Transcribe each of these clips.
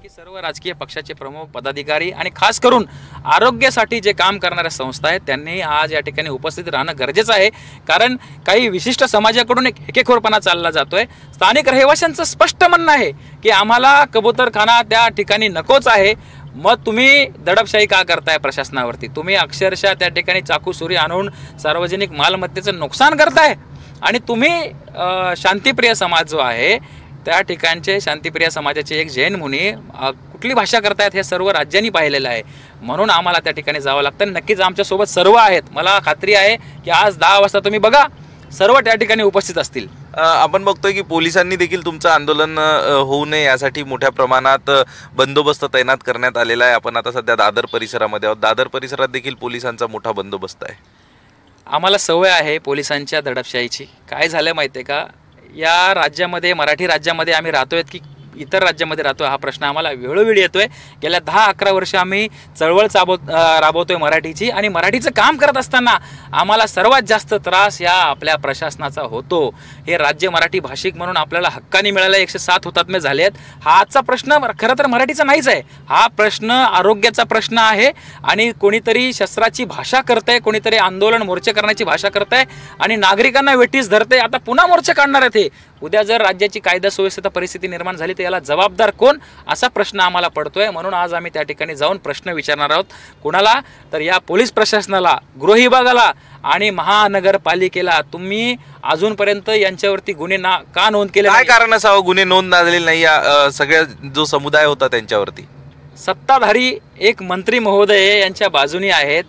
की सर्व राजकीय पक्षाचे प्रमुख पदाधिकारी आणि खास करून आरोग्यासाठी जे काम करणाऱ्या संस्था आहेत त्यांनी आज या ठिकाणी उपस्थित राहणं गरजेचं आहे। कारण काही विशिष्ट समाजाकडून एक हेकेखोरपणा चालला जातोय। स्थानिक रहिवाशांचं स्पष्ट म्हणणं आहे की आम्हाला कबूतरखाना त्या ठिकाणी नकोच आहे। मग तुम्ही दडपशाही का करताय प्रशासनावरती? तुम्ही अक्षरशः त्या ठिकाणी चाकू सुरी आणून सार्वजनिक मालमत्तेचं नुकसान करताय आणि तुम्ही शांतिप्रिय समाज जो आहे त्या ठिकाणचे शांतिप्रिय समाजाचे एक जैन मुनी कुठली भाषा करतायत हे सर्व राज्यांनी पाहिलेलं आहे। म्हणून आम्हाला त्या ठिकाणी जावं लागतं। नक्कीच आमच्यासोबत सर्व आहेत। मला खात्री आहे की आज 10 वाजता तुम्ही बघा सर्व त्या ठिकाणी उपस्थित असतील। आपण बघतोय की पोलिसांनी देखील तुमचं आंदोलन होऊ नये यासाठी मोठ्या प्रमाणात बंदोबस्त तैनात करण्यात आलेला आहे। आपण आता सध्या दादर परिसरामध्ये आहोत। दादर परिसरात देखील पोलिसांचा मोठा बंदोबस्त आहे। आम्हाला सवय आहे पोलिसांच्या दडपशाहीची। काय झालं माहिती आहे का, या राज्यामध्ये मराठी राज्यामध्ये आम्ही राहतोय की इतर राज्यामध्ये राहतोय हा प्रश्न आम्हाला वेळोवेळी येतोय। गेल्या 10-11 वर्ष आम्ही चळवळ राबवतोय मराठीची आणि मराठीचं काम करत असताना आम्हाला सर्वात जास्त त्रास या आपल्या प्रशासनाचा होतो। हे राज्य मराठी भाषिक म्हणून आपल्याला हक्काने मिळाला 107 हुतात्मे झाले आहेत। हा आजचा प्रश्न खरं तर मराठीचा नाहीच आहे, हा प्रश्न आरोग्याचा प्रश्न आहे। आणि कोणीतरी शस्त्राची भाषा करतंय, कोणीतरी आंदोलन मोर्चे करण्याची भाषा करतंय आणि नागरिकांना वेठीस धरतंय। आता पुन्हा मोर्चे काढणार आहेत हे। उद्या जर राज्याची कायदा सुव्यवस्था परिस्थिती निर्माण झाली तर याला जबाबदार कोण असा प्रश्न आम्हाला पडतोय। म्हणून आज आम्ही त्या ठिकाणी जाऊन प्रश्न विचारणार आहोत। कुणाला तर या पोलीस प्रशासनाला, गृह विभागाला आणि महानगरपालिकेला, तुम्ही अजूनपर्यंत यांच्यावरती गुन्हे का नोंद केले? काय कारण असावं गुन्हे नोंद झालेले नाही या सगळ्या जो समुदाय होता त्यांच्यावरती? सत्ताधारी एक मंत्री महोदय यांच्या बाजूनी आहेत।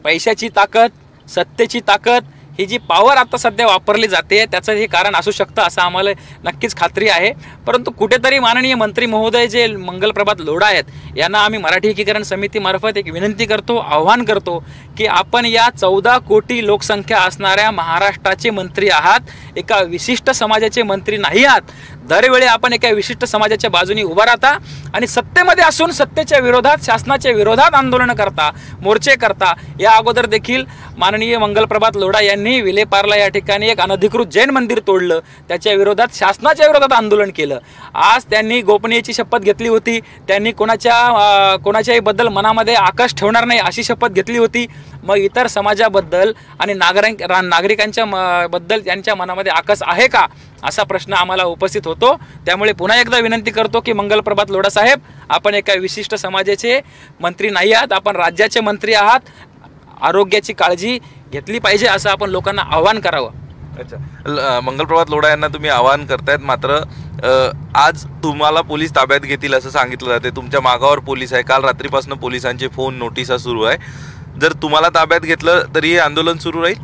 पैशाची ताकद, सत्तेची ताकद, ही जी पॉवर आता सध्या वापरली जाते त्याचं हे कारण असू शकतं असं आम्हाला नक्कीच खात्री आहे। परंतु कुठेतरी माननीय मंत्री महोदय जे मंगलप्रभात लोढा आहेत यांना आम्ही मराठी एकीकरण समितीमार्फत एक विनंती करतो, आव्हान करतो की आपण या 14 कोटी लोकसंख्या असणाऱ्या महाराष्ट्राचे मंत्री आहात, एका विशिष्ट समाजाचे मंत्री नाही आहात। दरवेळी आपण एका विशिष्ट समाजाच्या बाजूने उभा राहता आणि सत्तेमध्ये असून सत्तेच्या विरोधात, शासनाच्या विरोधात आंदोलन करता, मोर्चे करता। या अगोदर देखील माननीय मंगलप्रभात लोढा यांनी विलेपार्ला या ठिकाणी एक अनधिकृत जैन मंदिर तोडलं, त्याच्या विरोधात, शासनाच्या विरोधात आंदोलन केलं। आज त्यांनी गोपनीयतेची शपथ घेतली होती, त्यांनी कोणाच्याही बद्दल मनामध्ये आकाश ठेवणार नाही अशी शपथ घेतली होती। मग इतर समाजाबद्दल आणि नागरिकांच्या बद्दल त्यांच्या मनामध्ये आकाश आहे का असा प्रश्न आम्हाला उपस्थित होतो। त्यामुळे पुन्हा एकदा विनंती करतो की मंगलप्रभात लोढा साहेब, आपण एका विशिष्ट समाजाचे मंत्री नाही आहात, आपण राज्याचे मंत्री आहात। आरोग्याची काळजी घेतली पाहिजे असं आपण लोकांना आव्हान करावं। अच्छा, मंगलप्रभात लोढा यांना तुम्ही आवाहन करतायत, मात्र आज तुम्हाला पोलीस ताब्यात घेतील असं सांगितलं जाते। तुमच्या मागावर पोलीस आहे, काल रात्रीपासून पोलिसांचे फोन नोटिसा सुरू आहे। जर तुम्हाला ताब्यात घेतलं तरी हे आंदोलन सुरू राहील?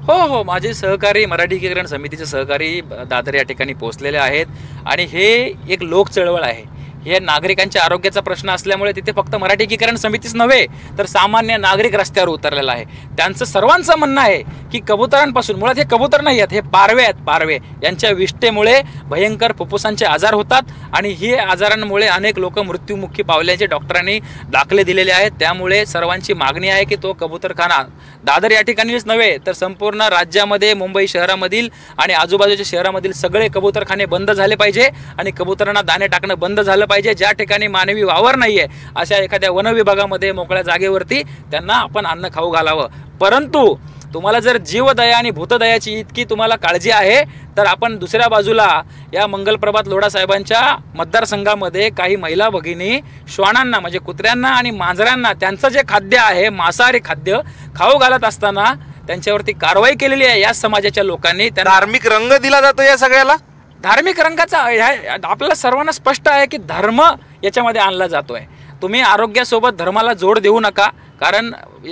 हो, माझे सहकारी, मराठी एकीकरण समितीचे सहकारी दादर या ठिकाणी पोहोचलेले आहेत आणि हे एक लोक चळवळ आहे। हे नागरिकांच्या आरोग्याचा प्रश्न असल्यामुळे तिथे फक्त मराठी एकीकरण समितीच नव्हे तर सामान्य नागरिक रस्त्यावर उतरलेला आहे। त्यांचं सर्वांचं म्हणणं आहे की कबुतरांपासून, मुळात हे कबूतर नाही आहेत, हे पारवे आहेत, पारवे यांच्या विष्ठेमुळे भयंकर फुफ्फुसांचे आजार होतात आणि हे आजारांमुळे अनेक लोक मृत्युमुखी पावल्याचे डॉक्टरांनी दाखले दिलेले आहेत। त्यामुळे सर्वांची मागणी आहे की तो कबूतरखाना दादर या ठिकाणीच नव्हे तर संपूर्ण राज्यामध्ये, मुंबई शहरामधील आणि आजूबाजूच्या शहरामधील सगळे कबूतरखाने बंद झाले पाहिजे आणि कबुतरांना दाणे टाकणं बंद झालं पाहिजे। ज्या ठिकाणी मानवी वावर नाहीये अशा एखाद्या वन विभागामध्ये मोकळ्या जागेवरती त्यांना आपण अन्न खाऊ घालावं। परंतु तुम्हाला जर जीवदया आणि भूतदयाची इतकी तुम्हाला काळजी आहे तर आपण दुसऱ्या बाजूला या मंगलप्रभात लोढा साहेबांच्या मतदारसंघामध्ये काही महिला भगिनी श्वानांना म्हणजे कुत्र्यांना आणि मांजरांना त्यांचं जे खाद्य आहे, मांसाहारी खाद्य खाऊ घालत असताना त्यांच्यावरती कारवाई केलेली आहे। या समाजाच्या लोकांनी धार्मिक रंग दिला जातो या सगळ्याला। धार्मिक रंगाचा आपल्याला सर्वांना स्पष्ट आहे की धर्म याच्यामध्ये आणला जातोय। तुम्ही आरोग्यासोबत धर्माला जोड देऊ नका, कारण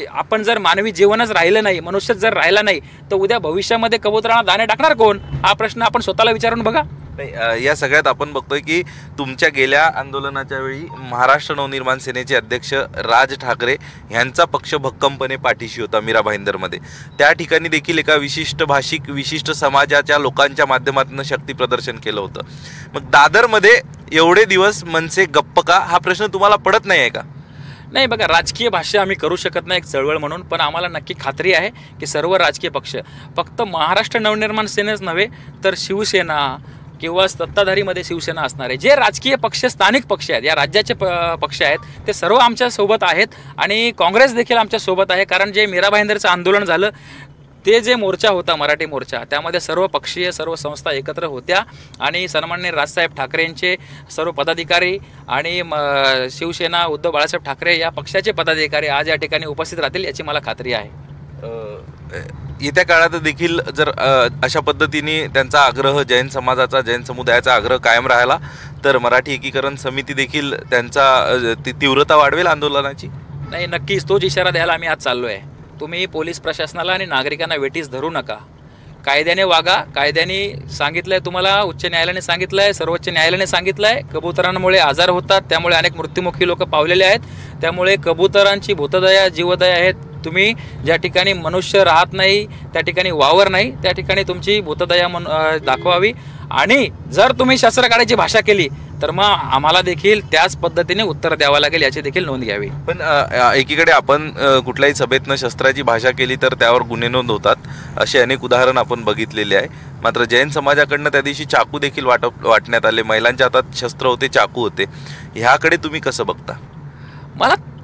आपण जर मानवी जीवनच राहिलं नाही, मनुष्यच जर राहिला नाही तर उद्या भविष्यामध्ये कबुतरांना दाणे टाकणार कोण हा प्रश्न आपण स्वतःला विचारून बघा। या सगळ्यात आपण बघतोय की तुमच्या गेल्या आंदोलनाच्या वेळी महाराष्ट्र नवनिर्माण सेनेचे अध्यक्ष राज ठाकरे यांचा पक्ष भक्कमपणे पाठीशी होता मीरा भाईंदरमध्ये। त्या ठिकाणी देखील एका विशिष्ट भाषिक, विशिष्ट समाजाच्या लोकांच्या माध्यमातून शक्ती प्रदर्शन केलं होतं। मग दादरमध्ये एवढे दिवस मनसे गप्प का हा प्रश्न तुम्हाला पडत नाही आहे का? नाही बघा, राजकीय भाष्य आम्ही करू शकत नाही एक चळवळ म्हणून, पण आम्हाला नक्की खात्री आहे की सर्व राजकीय पक्ष, फक्त महाराष्ट्र नवनिर्माण सेनेच नव्हे तर शिवसेना किंवा सत्ताधारीमध्ये शिवसेना असणार आहे, जे राजकीय पक्ष स्थानिक पक्ष आहेत, या राज्याचे पक्ष आहेत, ते सर्व आमच्या सोबत आहेत आणि काँग्रेस देखील आमच्या सोबत आहे. कारण जे मीरा भाईंदरचं आंदोलन झालं ते जे मोर्चा होता मराठी मोर्चा, त्यामध्ये सर्व पक्षीय सर्व संस्था एकत्र होत्या आणि सन्माननीय राजसाहेब ठाकरेंचे सर्व पदाधिकारी आणि शिवसेना उद्धव बाळासाहेब ठाकरे या पक्षाचे पदाधिकारी आज या ठिकाणी उपस्थित राहतील याची मला खात्री आहे. येत्या काळात देखील जर अशा पद्धतीने त्यांचा आग्रह जैन समाजाचा जैन समुदायाचा आग्रह कायम राहिला तर मराठी एकीकरण समिती देखील त्यांचा तीव्रता वाढवेल आंदोलनाची. नाही, नक्कीच तोच इशारा द्यायला आम्ही आज चाललो आहे. तुम्ही पोलीस प्रशासनाला आणि नागरिकांना वेठीस धरू नका, कायद्याने वागा. कायद्याने सांगितलंय तुम्हाला, उच्च न्यायालयाने सांगितलंय, सर्वोच्च न्यायालयाने सांगितलंय, कबुतरांमुळे आजार होतात, त्यामुळे अनेक मृत्युमुखी लोक पावलेले आहेत. त्यामुळे कबुतरांची भूतदया जीवदया आहेत. तुम्ही ज्या ठिकाणी मनुष्य राहत नाही त्या ठिकाणी वावर नाही, त्या ठिकाणी तुमची भूतदया दाखवावी. आणि जर तुम्ही शस्त्र काढायची भाषा केली तर मग आम्हाला देखील त्याच पद्धतीने उत्तर द्यावं लागेल, याची देखील नोंद घ्यावी. पण एकीकडे आपण कुठल्याही सभेतनं शस्त्राची भाषा केली तर त्यावर गुन्हे नोंद होतात, असे अनेक उदाहरण आपण बघितलेले आहे. मात्र जैन समाजाकडनं त्या दिवशी चाकू देखील वाटण्यात आले, महिलांच्या हातात शस्त्र होते, चाकू होते. ह्याकडे तुम्ही कसं बघता?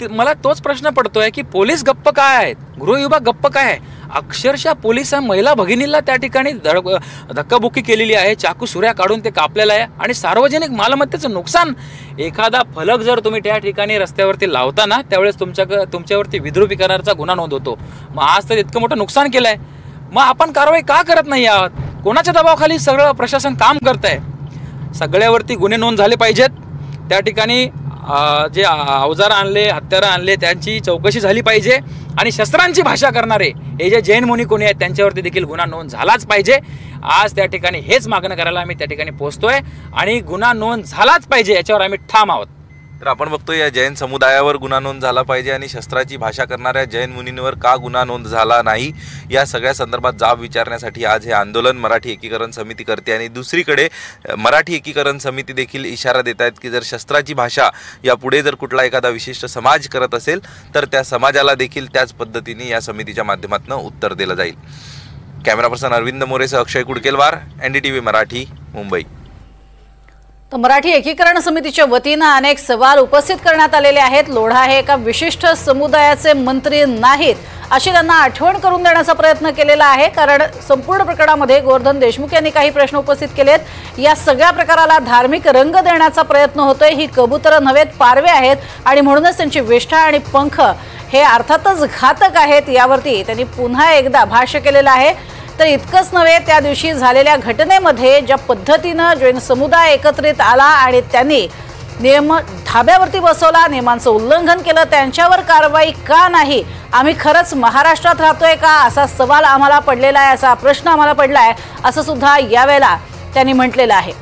मला तोच प्रश्न पडतोय की पोलीस गप्प काय आहेत, गृह विभाग गप्प काय आहे. अक्षरशः पोलिसांनी महिला भगिनीला त्या ठिकाणी धक्काबुक्की केलेली आहे, चाकू सुऱ्या काढून ते कापलेलं आहे आणि सार्वजनिक मालमत्तेचं नुकसान. एखादा फलक जर तुम्ही त्या ठिकाणी रस्त्यावरती लावता ना त्यावेळेस तुमच्यावरती विद्रुपीकरणाचा गुन्हा नोंद होतो. मग आज तर इतकं मोठं नुकसान केलंय, मग आपण कारवाई का करत नाही आहात? कोणाच्या दबावाखाली सगळं प्रशासन काम करत आहे? सगळ्यावरती गुन्हे नोंद झाले पाहिजेत. त्या ठिकाणी जे अवजार आणले, हत्यारं आणले, त्यांची चौकशी झाली पाहिजे आणि शस्त्रांची भाषा करणारे हे जे जैन मुनी कोणी आहेत त्यांच्यावरती देखील गुन्हा नोंद झालाच पाहिजे. आज त्या ठिकाणी हेच मागणं करायला आम्ही त्या ठिकाणी पोहोचतोय आणि गुन्हा नोंद झालाच पाहिजे याच्यावर आम्ही ठाम आहोत. तर आपण बघतो या जैन समुदायावर गुन्हा नोंद झाला पाहिजे आणि शस्त्राची भाषा करणाऱ्या जैन मुनींवर का गुन्हा नोंद झाला नाही या सगळ्या संदर्भात जाब विचारण्यासाठी आज हे आंदोलन मराठी एकीकरण समिती करते. आणि दुसरीकडे मराठी एकीकरण समिती देखील इशारा देत आहेत की जर शस्त्राची भाषा यापुढे जर कुठला एखादा विशिष्ट समाज करत असेल तर त्या समाजाला देखील त्याच पद्धतीने या समितीच्या माध्यमातून उत्तर दिलं जाईल. कॅमेरा पर्सन अरविंद मोरेसह अक्षय कुडकेलवार, NDTV मराठी, मुंबई. तर मराठी एकीकरण समितीच्या वतीनं अनेक सवाल उपस्थित करण्यात आलेले आहेत. लोढा हे एका विशिष्ट समुदायाचे मंत्री नाहीत अशी त्यांना आठवण करून देण्याचा प्रयत्न केलेला आहे. कारण संपूर्ण प्रकरणामध्ये गोवर्धन देशमुख यांनी काही प्रश्न उपस्थित केलेत. या सगळ्या प्रकाराला धार्मिक रंग देण्याचा प्रयत्न होतोय. ही कबुतरं नव्हेत, पारवे आहेत आणि म्हणूनच त्यांची वेष्टा आणि पंख हे अर्थातच घातक आहेत. यावरती त्यांनी पुन्हा एकदा भाष्य केलेलं आहे. तर इतकंच नव्हे, त्या दिवशी झालेल्या घटनेमध्ये ज्या पद्धतीनं जैन समुदाय एकत्रित आला आणि त्यांनी नियम धाब्यावरती बसवला, नियमांचं उल्लंघन केलं, त्यांच्यावर कारवाई का नाही? आम्ही खरंच महाराष्ट्रात राहतोय का असा सवाल आम्हाला पडलेला आहे, असा प्रश्न आम्हाला पडला आहे, असं सुद्धा यावेळेला त्यांनी म्हटलेलं आहे.